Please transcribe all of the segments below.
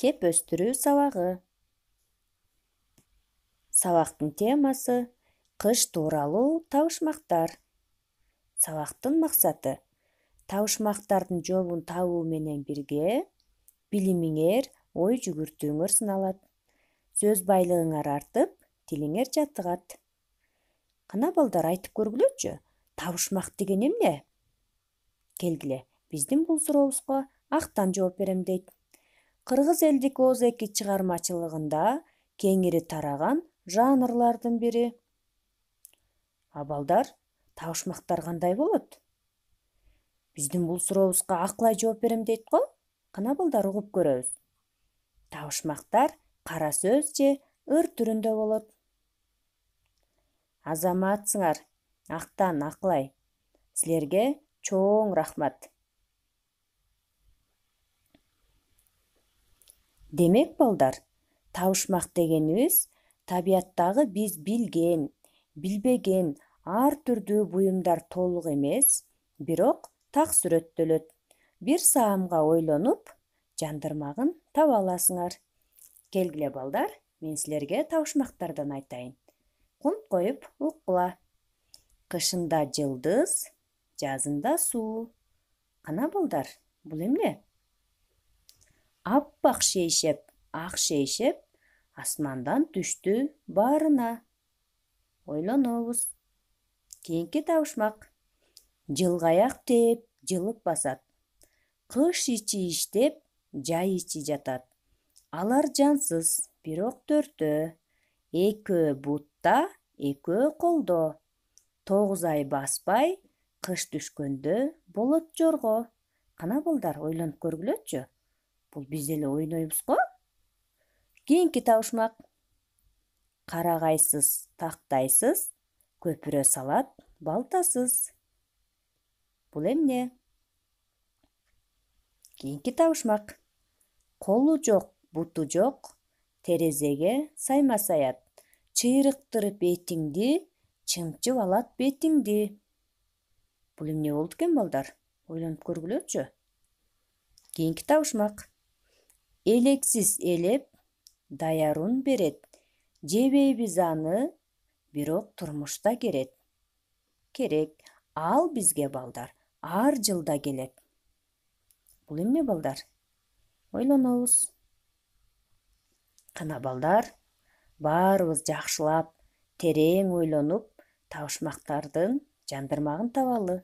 Кеп өстүрүү сабагы. Сабактын темасы кыш тууралуу табышмактар. Сабактын максаты табышмактардын жолун табуу менен бирге билимиңер, ой жүгүртүүңөр сыналат. Сөз байлыгыңар артып, тилиңер жатыгат. Кана балдар, айтып көргүлөчү, табышмак деген эмне? Келгиле, биздин бул сурообузга Актан жооп берем дейт. Кыргыз элдик ооз эки чыгармачылыгында кеңири тараган жанрлардын бири. А балдар, табышмактар кандай болот? Биздин бул сурообузга акылай жооп берем дейт го. Кана балдар, угуп көрөбүз. Табышмактар кара сөз же ыр түрүндө болот. Азаматсыңар, Актан, Акылай. Силерге чоң рахмат. Демек балдар, табышмак дегенибиз табияттагы биз билген, билбеген ар түрдүү буюмдар толук эмес, бирок так сүрөттөлөт. Бир саамга ойлонуп, жандырмагын таба аласыңар. Келгиле балдар, мен силерге табышмактардан айтайын. Кунт коюп уккула. Кышында жылдыз, жазында суу. Кана балдар, бул эмне? Аппак шейшеп, ак шейшеп, асмандан түштү баарына. Ойлонобуз. Кийинки табышмак. Жылгаяк тээп, жылып басат. Кыш ичи иштеп, жай ичи жатат. Алар жансыз, бирок төртөө. Экөө бутта, экөө колдо. 9 ай баспай, кыш түшкөндө болот жорго. Кана балдар, ойлонуп көргүлөчү. Бул биз эле ойнойбуз го. Кийинки табышмак. Карагайсыз, тактайсыз, көпүрө салат балтасыз. Бул эмне? Кийинки табышмак. Колу жок, буту жок, терезеге сайма саят. Чыйрыктырып этиңди, чымчып алат бетиңди. Бул эмне болду экен балдар? Ойлонуп көргүлөчү. Кийинки табышмак. Элексиз элеп, даярун берет. Жебейбиз аны, бирок турмушта керек. Керек, ал бизге балдар ар жылда келет. Бул эмне балдар? Ойлонобуз. Кана балдар, баарыбыз жакшылап, терең ойлонуп, табышмактардын жандырмагын табалы.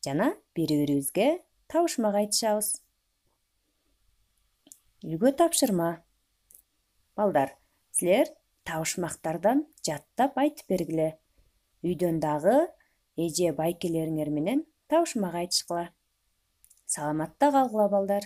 Жана бири-бирибизге табышмак айтышабыз. Үйгө тапшырма. Балдар, силер табышмактардан жаттап айтып бергиле. Үйдөн дагы эже байкелериңер менен табышмак айтышкыла. Саламатта калгыла балдар.